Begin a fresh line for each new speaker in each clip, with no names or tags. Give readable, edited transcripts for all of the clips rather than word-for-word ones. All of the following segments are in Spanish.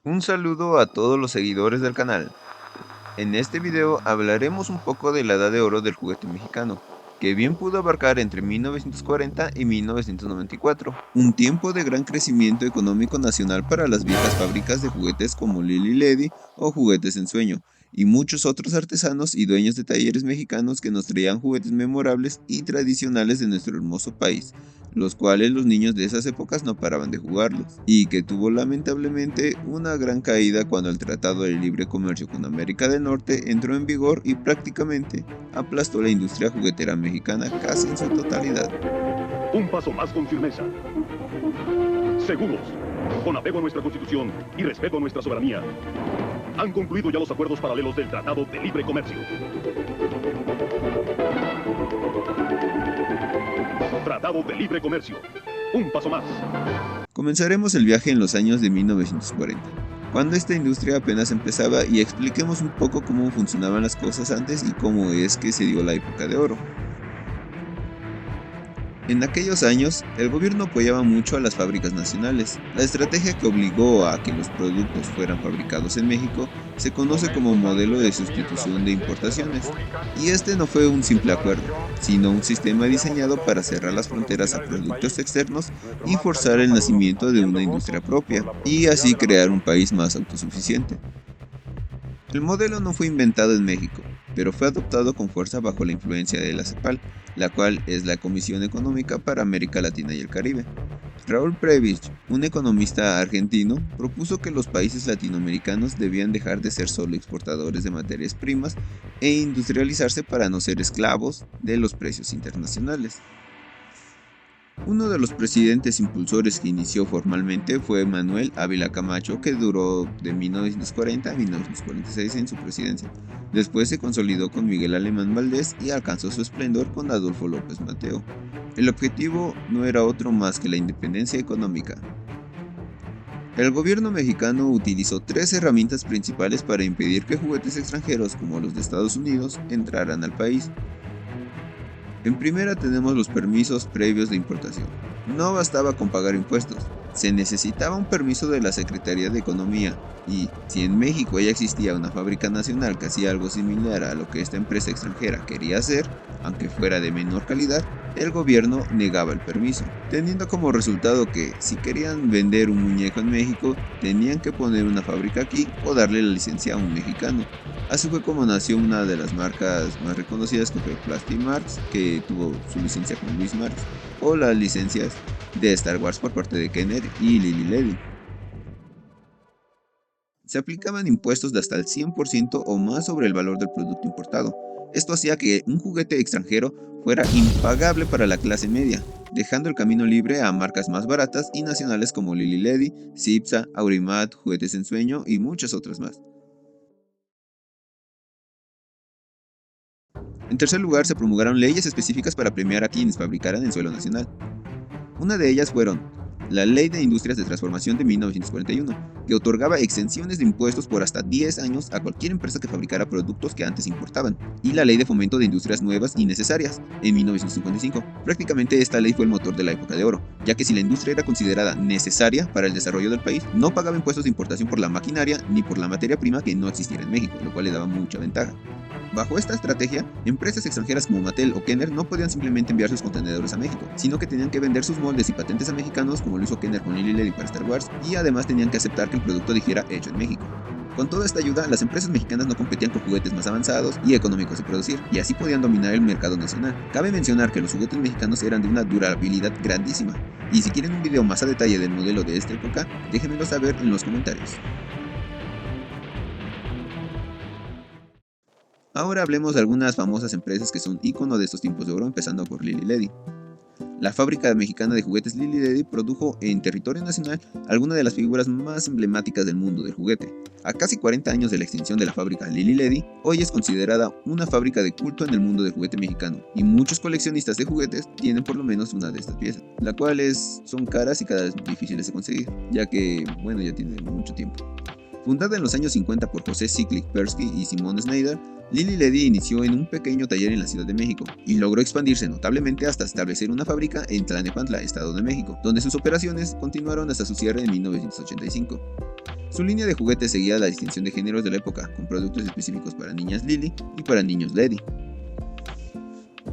Un saludo a todos los seguidores del canal. En este video hablaremos un poco de la edad de oro del juguete mexicano, que bien pudo abarcar entre 1940 y 1994, un tiempo de gran crecimiento económico nacional para las viejas fábricas de juguetes como Lili Ledy o Juguetes en Sueño, y muchos otros artesanos y dueños de talleres mexicanos que nos traían juguetes memorables y tradicionales de nuestro hermoso país, los cuales los niños de esas épocas no paraban de jugarlos, y que tuvo lamentablemente una gran caída cuando el Tratado de Libre Comercio con América del Norte entró en vigor y prácticamente aplastó la industria juguetera mexicana casi en su totalidad.
Un paso más con firmeza. Seguros, con apego a nuestra Constitución y respeto a nuestra soberanía. Han concluido ya los acuerdos paralelos del Tratado de Libre Comercio. Tratado de Libre Comercio. Un paso más.
Comenzaremos el viaje en los años de 1940, cuando esta industria apenas empezaba, y expliquemos un poco cómo funcionaban las cosas antes y cómo es que se dio la época de oro. En aquellos años, el gobierno apoyaba mucho a las fábricas nacionales. La estrategia que obligó a que los productos fueran fabricados en México se conoce como modelo de sustitución de importaciones. Y este no fue un simple acuerdo, sino un sistema diseñado para cerrar las fronteras a productos externos y forzar el nacimiento de una industria propia, y así crear un país más autosuficiente. El modelo no fue inventado en México, pero fue adoptado con fuerza bajo la influencia de la CEPAL, la cual es la Comisión Económica para América Latina y el Caribe. Raúl Prebisch, un economista argentino, propuso que los países latinoamericanos debían dejar de ser solo exportadores de materias primas e industrializarse para no ser esclavos de los precios internacionales. Uno de los presidentes impulsores que inició formalmente fue Manuel Ávila Camacho, que duró de 1940 a 1946 en su presidencia. Después se consolidó con Miguel Alemán Valdés y alcanzó su esplendor con Adolfo López Mateo. El objetivo no era otro más que la independencia económica. El gobierno mexicano utilizó tres herramientas principales para impedir que juguetes extranjeros como los de Estados Unidos entraran al país. En primera tenemos los permisos previos de importación. No bastaba con pagar impuestos, se necesitaba un permiso de la Secretaría de Economía, y si en México ya existía una fábrica nacional que hacía algo similar a lo que esta empresa extranjera quería hacer, aunque fuera de menor calidad, el gobierno negaba el permiso, teniendo como resultado que si querían vender un muñeco en México, tenían que poner una fábrica aquí o darle la licencia a un mexicano. Así fue como nació una de las marcas más reconocidas, que fue Plastimarx, que tuvo su licencia con Luis Marx, o las licencias de Star Wars por parte de Kenner y Lili Ledy. Se aplicaban impuestos de hasta el 100% o más sobre el valor del producto importado. Esto hacía que un juguete extranjero fuera impagable para la clase media, dejando el camino libre a marcas más baratas y nacionales como Lili Ledy, Cipsa, Aurimat, Juguetes en Sueño y muchas otras más. En tercer lugar, se promulgaron leyes específicas para premiar a quienes fabricaran en suelo nacional. Una de ellas fueron la Ley de Industrias de Transformación de 1941, que otorgaba exenciones de impuestos por hasta 10 años a cualquier empresa que fabricara productos que antes importaban, y la Ley de Fomento de Industrias Nuevas y Necesarias, en 1955. Prácticamente esta ley fue el motor de la época de oro, ya que si la industria era considerada necesaria para el desarrollo del país, no pagaba impuestos de importación por la maquinaria ni por la materia prima que no existiera en México, lo cual le daba mucha ventaja. Bajo esta estrategia, empresas extranjeras como Mattel o Kenner no podían simplemente enviar sus contenedores a México, sino que tenían que vender sus moldes y patentes a mexicanos, como lo hizo Kenner con Lili Ledy para Star Wars, y además tenían que aceptar que el producto dijera hecho en México. Con toda esta ayuda, las empresas mexicanas no competían con juguetes más avanzados y económicos de producir, y así podían dominar el mercado nacional. Cabe mencionar que los juguetes mexicanos eran de una durabilidad grandísima, y si quieren un video más a detalle del modelo de esta época, déjenmelo saber en los comentarios. Ahora hablemos de algunas famosas empresas que son ícono de estos tiempos de oro, empezando por Lili Ledy. La fábrica mexicana de juguetes Lili Ledy produjo en territorio nacional algunas de las figuras más emblemáticas del mundo del juguete. A casi 40 años de la extinción de la fábrica Lili Ledy, hoy es considerada una fábrica de culto en el mundo del juguete mexicano, y muchos coleccionistas de juguetes tienen por lo menos una de estas piezas, las cuales son caras y cada vez difíciles de conseguir, ya que, bueno, ya tienen mucho tiempo. Fundada en los años 50 por José Ciclik Persky y Simon Schneider, Lili Ledy inició en un pequeño taller en la Ciudad de México y logró expandirse notablemente hasta establecer una fábrica en Tlalnepantla, Estado de México, donde sus operaciones continuaron hasta su cierre en 1985. Su línea de juguetes seguía la distinción de géneros de la época, con productos específicos para niñas Lili y para niños Ledy.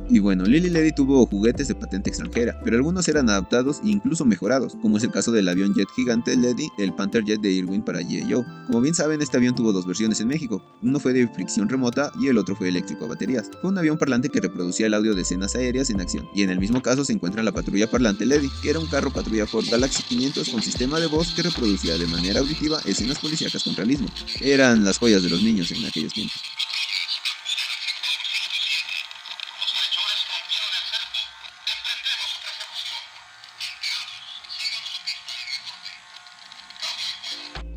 Y bueno, Lili Ledy tuvo juguetes de patente extranjera, pero algunos eran adaptados e incluso mejorados, como es el caso del avión jet gigante Ledy, el Panther Jet de Irwin para G.I. Joe. Como bien saben, este avión tuvo dos versiones en México, uno fue de fricción remota y el otro fue eléctrico a baterías. Fue un avión parlante que reproducía el audio de escenas aéreas en acción, y en el mismo caso se encuentra la patrulla parlante Ledy, que era un carro patrulla Ford Galaxy 500 con sistema de voz que reproducía de manera auditiva escenas policíacas con realismo. Eran las joyas de los niños en aquellos tiempos.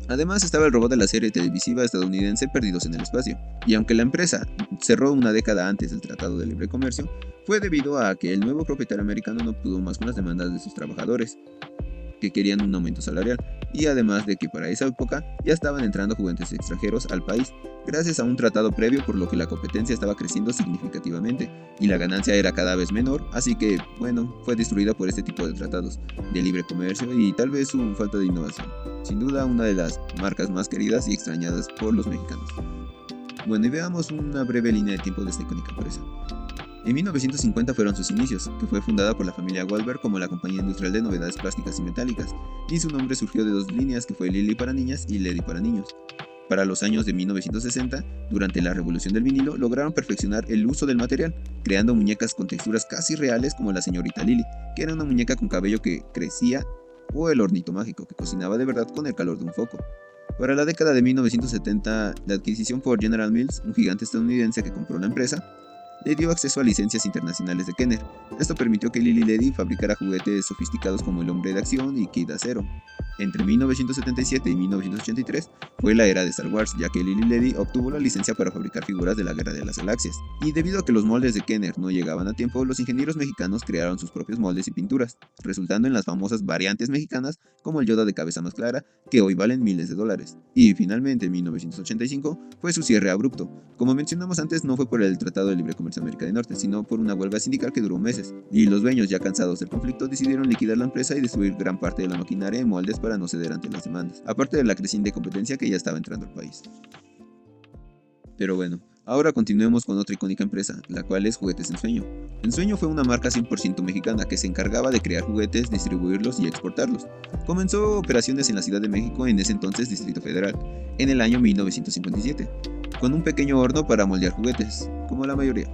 Además estaba el robot de la serie televisiva estadounidense Perdidos en el Espacio, y aunque la empresa cerró una década antes del Tratado de Libre Comercio, fue debido a que el nuevo propietario americano no pudo más con las demandas de sus trabajadores, que querían un aumento salarial, y además de que para esa época ya estaban entrando juguetes extranjeros al país, gracias a un tratado previo, por lo que la competencia estaba creciendo significativamente, y la ganancia era cada vez menor, así que, bueno, fue destruida por este tipo de tratados de libre comercio y tal vez su falta de innovación. Sin duda, una de las marcas más queridas y extrañadas por los mexicanos. Bueno, y veamos una breve línea de tiempo de esta icónica empresa. En 1950 fueron sus inicios, que fue fundada por la familia Wahlberg como la compañía industrial de novedades plásticas y metálicas, y su nombre surgió de dos líneas que fue Lili para niñas y Ledy para niños. Para los años de 1960, durante la revolución del vinilo, lograron perfeccionar el uso del material, creando muñecas con texturas casi reales como la señorita Lili, que era una muñeca con cabello que crecía, o el hornito mágico, que cocinaba de verdad con el calor de un foco. Para la década de 1970, la adquisición por General Mills, un gigante estadounidense que compró la empresa, le dio acceso a licencias internacionales de Kenner. Esto permitió que Lili Ledy fabricara juguetes sofisticados como el Hombre de Acción y Kid Acero. Entre 1977 y 1983 fue la era de Star Wars, ya que Lili Ledy obtuvo la licencia para fabricar figuras de la Guerra de las Galaxias. Y debido a que los moldes de Kenner no llegaban a tiempo, los ingenieros mexicanos crearon sus propios moldes y pinturas, resultando en las famosas variantes mexicanas como el Yoda de cabeza más clara, que hoy valen miles de dólares. Y finalmente en 1985 fue su cierre abrupto. Como mencionamos antes, no fue por el Tratado de Libre Comercio de América del Norte, sino por una huelga sindical que duró meses, y los dueños, ya cansados del conflicto, decidieron liquidar la empresa y destruir gran parte de la maquinaria en moldes para no ceder ante las demandas, aparte de la creciente competencia que ya estaba entrando al país. Pero bueno, ahora continuemos con otra icónica empresa, la cual es Juguetes Ensueño. Ensueño fue una marca 100% mexicana que se encargaba de crear juguetes, distribuirlos y exportarlos. Comenzó operaciones en la Ciudad de México, en ese entonces Distrito Federal, en el año 1957, con un pequeño horno para moldear juguetes, como la mayoría.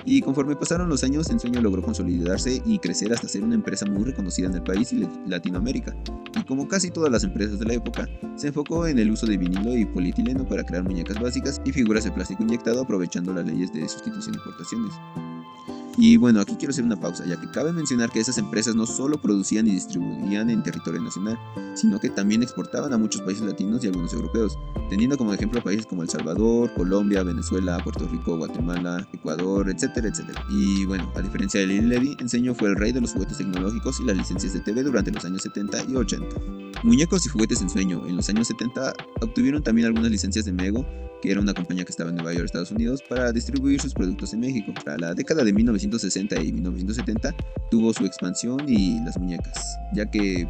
Y conforme pasaron los años, Ensueño logró consolidarse y crecer hasta ser una empresa muy reconocida en el país y Latinoamérica. Y como casi todas las empresas de la época, se enfocó en el uso de vinilo y polietileno para crear muñecas básicas y figuras de plástico inyectado, aprovechando las leyes de sustitución de importaciones. Y bueno, aquí quiero hacer una pausa, ya que cabe mencionar que esas empresas no solo producían y distribuían en territorio nacional, sino que también exportaban a muchos países latinos y algunos europeos, teniendo como ejemplo países como El Salvador, Colombia, Venezuela, Puerto Rico, Guatemala, Ecuador, etcétera, etcétera. Y bueno, a diferencia de Lili Ledy, Ensueño fue el rey de los juguetes tecnológicos y las licencias de TV durante los años 70 y 80. Muñecos y juguetes Ensueño en los años 70 obtuvieron también algunas licencias de Mego, que era una compañía que estaba en Nueva York, Estados Unidos, para distribuir sus productos en México. Para la década de 1960 y 1970 tuvo su expansión y las muñecas, ya que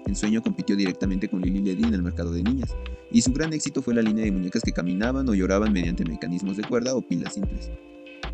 Ensueño compitió directamente con Lili Ledy en el mercado de niñas, y su gran éxito fue la línea de muñecas que caminaban o lloraban mediante mecanismos de cuerda o pilas simples.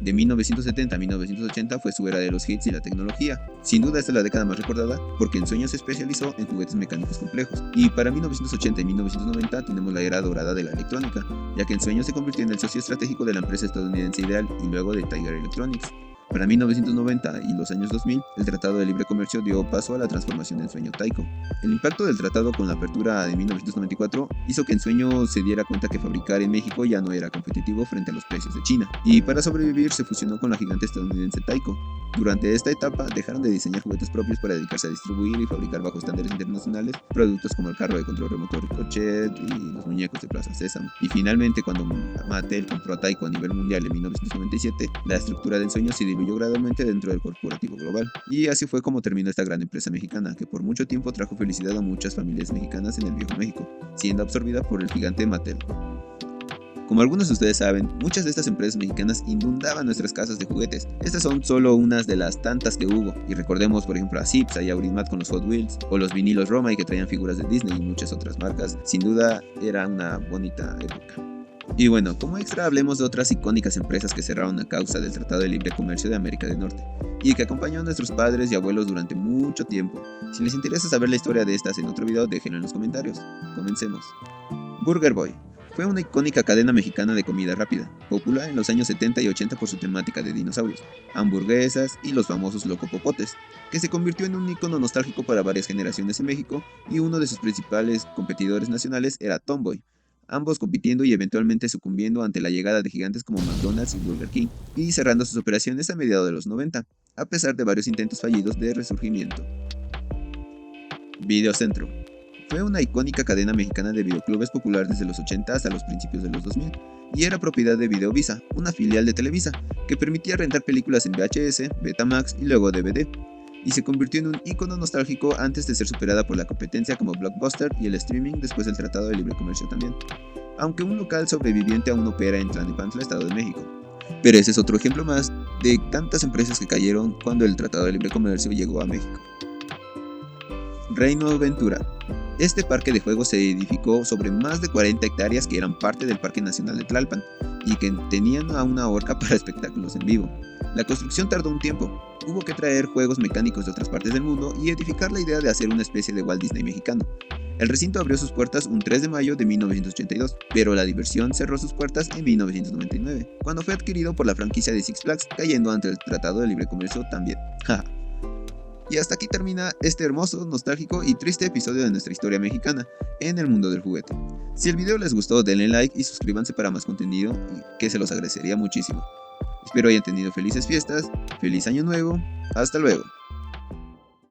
De 1970 a 1980 fue su era de los hits y la tecnología. Sin duda esta es la década más recordada porque Ensueño se especializó en juguetes mecánicos complejos. Y para 1980 y 1990 tenemos la era dorada de la electrónica, ya que Ensueño se convirtió en el socio estratégico de la empresa estadounidense Ideal y luego de Tiger Electronics. Para 1990 y los años 2000, el Tratado de Libre Comercio dio paso a la transformación de Ensueño Tyco. El impacto del tratado con la apertura de 1994 hizo que Ensueño se diera cuenta que fabricar en México ya no era competitivo frente a los precios de China, y para sobrevivir se fusionó con la gigante estadounidense Tyco. Durante esta etapa dejaron de diseñar juguetes propios para dedicarse a distribuir y fabricar bajo estándares internacionales productos como el carro de control remoto Ricochet y los muñecos de Plaza Sésamo. Y finalmente, cuando Mattel compró a Tyco a nivel mundial en 1997, la estructura de Ensueño se dividió distribuyó gradualmente dentro del corporativo global. Y así fue como terminó esta gran empresa mexicana, que por mucho tiempo trajo felicidad a muchas familias mexicanas en el Viejo México, siendo absorbida por el gigante Mattel. Como algunos de ustedes saben, muchas de estas empresas mexicanas inundaban nuestras casas de juguetes. Estas son solo unas de las tantas que hubo, y recordemos por ejemplo a Zips y a Aurismat con los Hot Wheels, o los vinilos Roma y que traían figuras de Disney y muchas otras marcas. Sin duda era una bonita época. Y bueno, como extra hablemos de otras icónicas empresas que cerraron a causa del Tratado de Libre Comercio de América del Norte, y que acompañó a nuestros padres y abuelos durante mucho tiempo. Si les interesa saber la historia de estas en otro video, déjenlo en los comentarios. Comencemos. Burger Boy fue una icónica cadena mexicana de comida rápida, popular en los años 70 y 80 por su temática de dinosaurios, hamburguesas y los famosos locopopotes, que se convirtió en un icono nostálgico para varias generaciones en México, y uno de sus principales competidores nacionales era Tomboy, ambos compitiendo y eventualmente sucumbiendo ante la llegada de gigantes como McDonald's y Burger King, y cerrando sus operaciones a mediados de los 90, a pesar de varios intentos fallidos de resurgimiento. Videocentro fue una icónica cadena mexicana de videoclubes popular desde los 80 hasta los principios de los 2000, y era propiedad de Videovisa, una filial de Televisa, que permitía rentar películas en VHS, Betamax y luego DVD, y se convirtió en un icono nostálgico antes de ser superada por la competencia como Blockbuster y el streaming después del Tratado de Libre Comercio también, aunque un local sobreviviente aún opera en Tlalnepantla, Estado de México. Pero ese es otro ejemplo más de tantas empresas que cayeron cuando el Tratado de Libre Comercio llegó a México. Reino Aventura. Este parque de juegos se edificó sobre más de 40 hectáreas que eran parte del Parque Nacional de Tlalpan y que tenían a una horca para espectáculos en vivo. La construcción tardó un tiempo, hubo que traer juegos mecánicos de otras partes del mundo y edificar la idea de hacer una especie de Walt Disney mexicano. El recinto abrió sus puertas un 3 de mayo de 1982, pero la diversión cerró sus puertas en 1999, cuando fue adquirido por la franquicia de Six Flags, cayendo ante el Tratado de Libre Comercio también. Y hasta aquí termina este hermoso, nostálgico y triste episodio de nuestra historia mexicana en el mundo del juguete. Si el video les gustó, denle like y suscríbanse para más contenido, que se los agradecería muchísimo. Espero hayan tenido felices fiestas, feliz año nuevo, hasta luego.